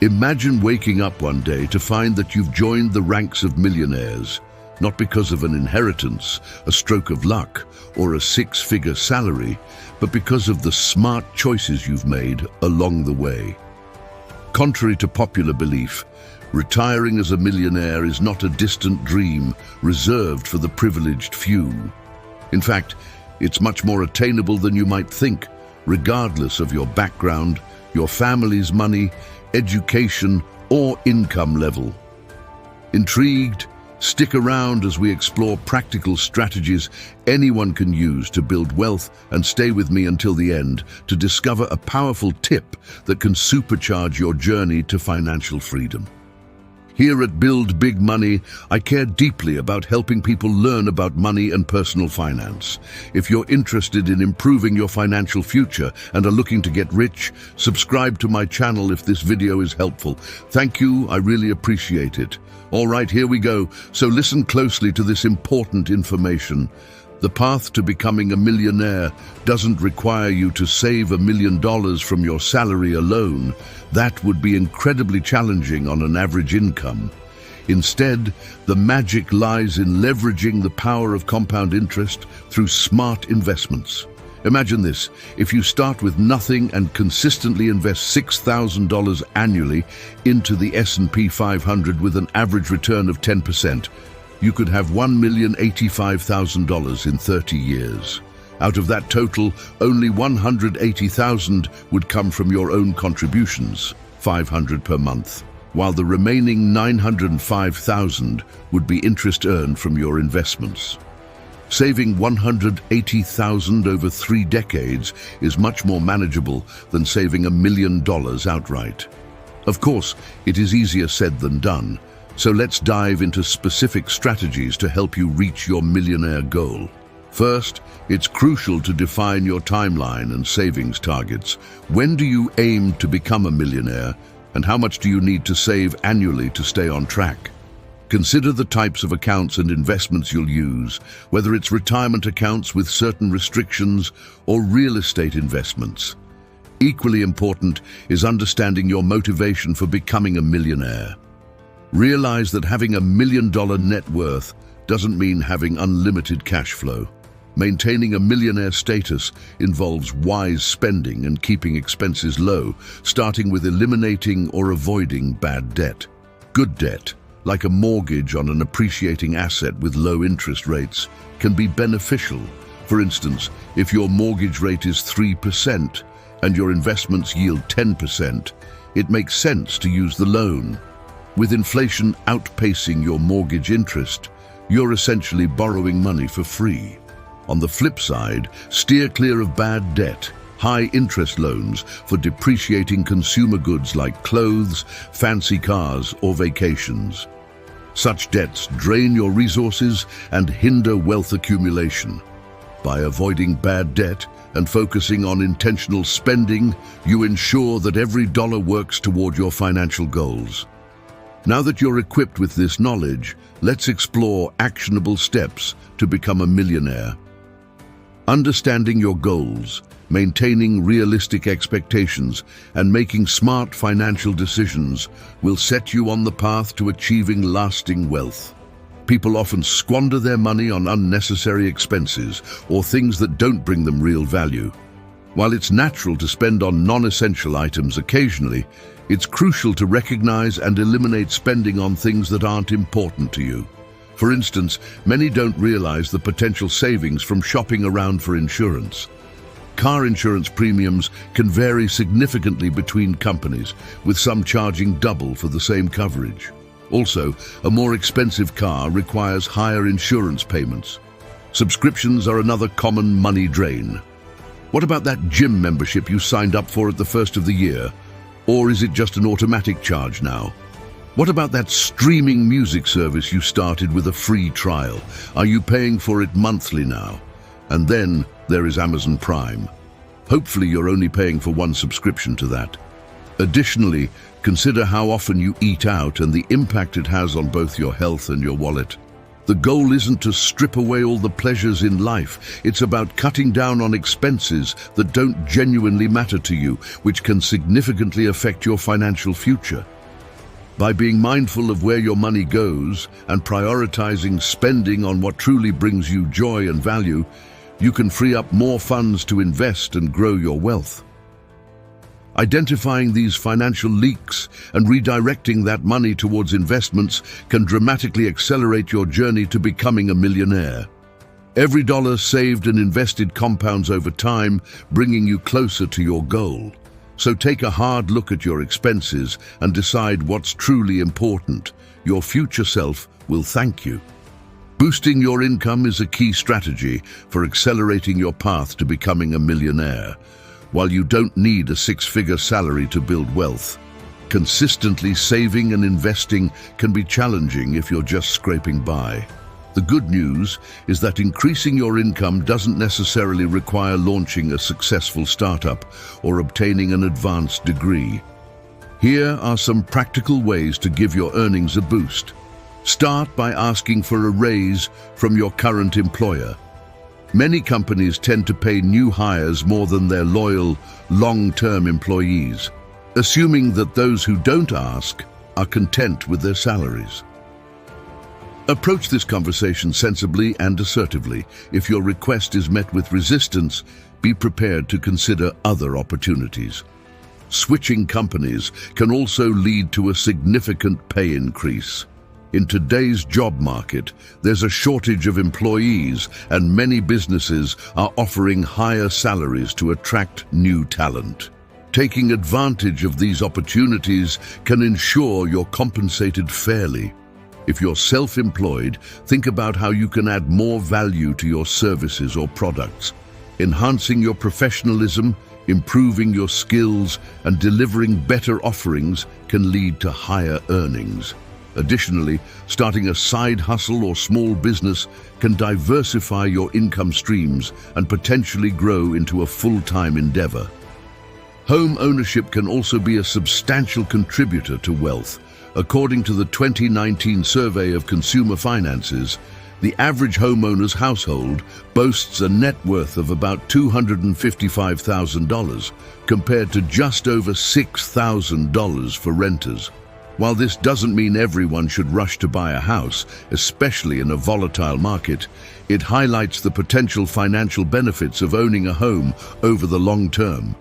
Imagine waking up one day to find that you've joined the ranks of millionaires, not because of an inheritance, a stroke of luck, or a six-figure salary, but because of the smart choices you've made along the way. Contrary to popular belief, retiring as a millionaire is not a distant dream reserved for the privileged few. In fact, it's much more attainable than you might think, regardless of your background, your family's money, education, or income level. Intrigued? Stick around as we explore practical strategies anyone can use to build wealth, and stay with me until the end to discover a powerful tip that can supercharge your journey to financial freedom. Here at Build Big Money, I care deeply about helping people learn about money and personal finance. If you're interested in improving your financial future and are looking to get rich, subscribe to my channel if this video is helpful. Thank you, I really appreciate it. All right, here we go. So listen closely to this important information. The path to becoming a millionaire doesn't require you to save $1 million from your salary alone. That would be incredibly challenging on an average income. Instead, the magic lies in leveraging the power of compound interest through smart investments. Imagine this: if you start with nothing and consistently invest $6,000 annually into the S&P 500 with an average return of 10%, you could have $1,085,000 in 30 years. Out of that total, only $180,000 would come from your own contributions, $500 per month, while the remaining $905,000 would be interest earned from your investments. Saving $180,000 over 3 decades is much more manageable than saving $1 million outright. Of course, it is easier said than done. So let's dive into specific strategies to help you reach your millionaire goal. First, it's crucial to define your timeline and savings targets. When do you aim to become a millionaire, and how much do you need to save annually to stay on track? Consider the types of accounts and investments you'll use, whether it's retirement accounts with certain restrictions or real estate investments. Equally important is understanding your motivation for becoming a millionaire. Realize that having $1 million net worth doesn't mean having unlimited cash flow. Maintaining a millionaire status involves wise spending and keeping expenses low, starting with eliminating or avoiding bad debt. Good debt, like a mortgage on an appreciating asset with low interest rates, can be beneficial. For instance, if your mortgage rate is 3% and your investments yield 10%, it makes sense to use the loan. With inflation outpacing your mortgage interest, you're essentially borrowing money for free. On the flip side, steer clear of bad debt, high-interest loans for depreciating consumer goods like clothes, fancy cars, or vacations. Such debts drain your resources and hinder wealth accumulation. By avoiding bad debt and focusing on intentional spending, you ensure that every dollar works toward your financial goals. Now that you're equipped with this knowledge, let's explore actionable steps to become a millionaire. Understanding your goals, maintaining realistic expectations, and making smart financial decisions will set you on the path to achieving lasting wealth. People often squander their money on unnecessary expenses or things that don't bring them real value. While it's natural to spend on non-essential items occasionally, it's crucial to recognize and eliminate spending on things that aren't important to you. For instance, many don't realize the potential savings from shopping around for insurance. Car insurance premiums can vary significantly between companies, with some charging double for the same coverage. Also, a more expensive car requires higher insurance payments. Subscriptions are another common money drain. What about that gym membership you signed up for at the first of the year? Or is it just an automatic charge now? What about that streaming music service you started with a free trial? Are you paying for it monthly now? And then there is Amazon Prime. Hopefully you're only paying for one subscription to that. Additionally, consider how often you eat out and the impact it has on both your health and your wallet. The goal isn't to strip away all the pleasures in life. It's about cutting down on expenses that don't genuinely matter to you, which can significantly affect your financial future. By being mindful of where your money goes and prioritizing spending on what truly brings you joy and value, you can free up more funds to invest and grow your wealth. Identifying these financial leaks and redirecting that money towards investments can dramatically accelerate your journey to becoming a millionaire. Every dollar saved and invested compounds over time, bringing you closer to your goal. So take a hard look at your expenses and decide what's truly important. Your future self will thank you. Boosting your income is a key strategy for accelerating your path to becoming a millionaire. While you don't need a six-figure salary to build wealth, consistently saving and investing can be challenging if you're just scraping by. The good news is that increasing your income doesn't necessarily require launching a successful startup or obtaining an advanced degree. Here are some practical ways to give your earnings a boost. Start by asking for a raise from your current employer. Many companies tend to pay new hires more than their loyal, long-term employees, assuming that those who don't ask are content with their salaries. Approach this conversation sensibly and assertively. If your request is met with resistance, be prepared to consider other opportunities. Switching companies can also lead to a significant pay increase. In today's job market, there's a shortage of employees, and many businesses are offering higher salaries to attract new talent. Taking advantage of these opportunities can ensure you're compensated fairly. If you're self-employed, think about how you can add more value to your services or products. Enhancing your professionalism, improving your skills, and delivering better offerings can lead to higher earnings. Additionally, starting a side hustle or small business can diversify your income streams and potentially grow into a full-time endeavor. Home ownership can also be a substantial contributor to wealth. According to the 2019 survey of consumer finances, the average homeowner's household boasts a net worth of about $255,000, compared to just over $6,000 for renters. While this doesn't mean everyone should rush to buy a house, especially in a volatile market, it highlights the potential financial benefits of owning a home over the long term.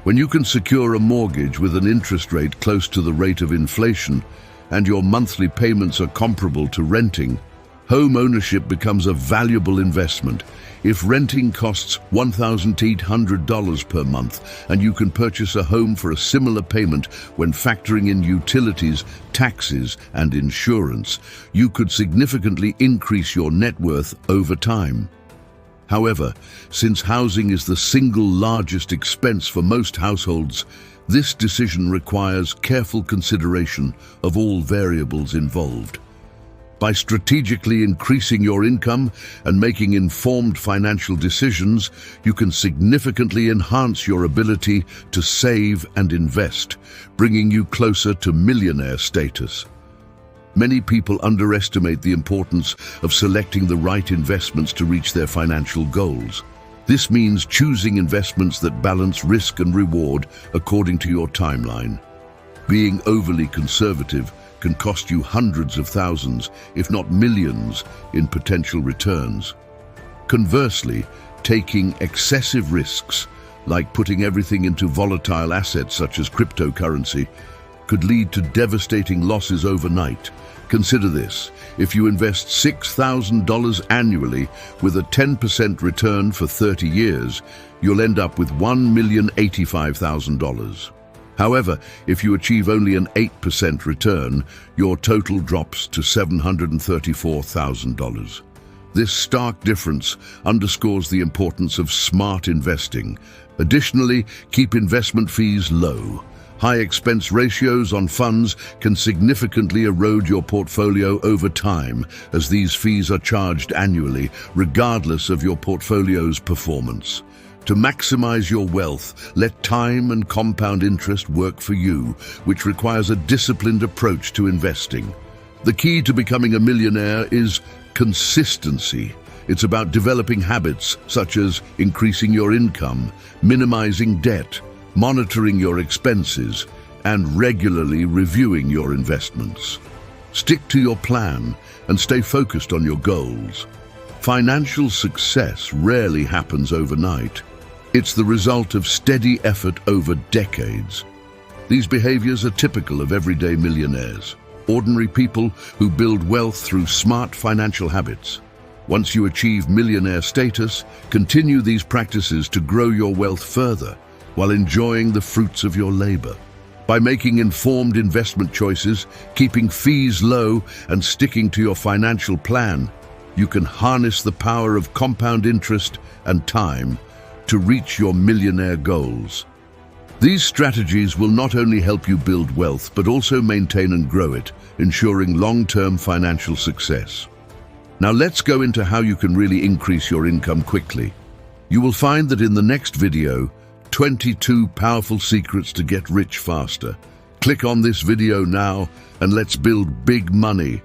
When you can secure a mortgage with an interest rate close to the rate of inflation and your monthly payments are comparable to renting, home ownership becomes a valuable investment. If renting costs $1,800 per month and you can purchase a home for a similar payment when factoring in utilities, taxes, and insurance, you could significantly increase your net worth over time. However, since housing is the single largest expense for most households, this decision requires careful consideration of all variables involved. By strategically increasing your income and making informed financial decisions, you can significantly enhance your ability to save and invest, bringing you closer to millionaire status. Many people underestimate the importance of selecting the right investments to reach their financial goals. This means choosing investments that balance risk and reward according to your timeline. Being overly conservative can cost you hundreds of thousands, if not millions, in potential returns. Conversely, taking excessive risks, like putting everything into volatile assets such as cryptocurrency, could lead to devastating losses overnight. Consider this: if you invest $6,000 annually with a 10% return for 30 years, you'll end up with $1,085,000. However, if you achieve only an 8% return, your total drops to $734,000. This stark difference underscores the importance of smart investing. Additionally, keep investment fees low. High expense ratios on funds can significantly erode your portfolio over time, as these fees are charged annually, regardless of your portfolio's performance. To maximize your wealth, let time and compound interest work for you, which requires a disciplined approach to investing. The key to becoming a millionaire is consistency. It's about developing habits such as increasing your income, minimizing debt, monitoring your expenses, and regularly reviewing your investments. Stick to your plan and stay focused on your goals. Financial success rarely happens overnight. It's the result of steady effort over decades. These behaviors are typical of everyday millionaires, ordinary people who build wealth through smart financial habits. Once you achieve millionaire status, continue these practices to grow your wealth further while enjoying the fruits of your labor. By making informed investment choices, keeping fees low, and sticking to your financial plan, you can harness the power of compound interest and time to reach your millionaire goals. These strategies will not only help you build wealth, but also maintain and grow it, ensuring long-term financial success. Now let's go into how you can really increase your income quickly. You will find that in the next video, 22 powerful secrets to get rich faster. Click on this video now and let's build big money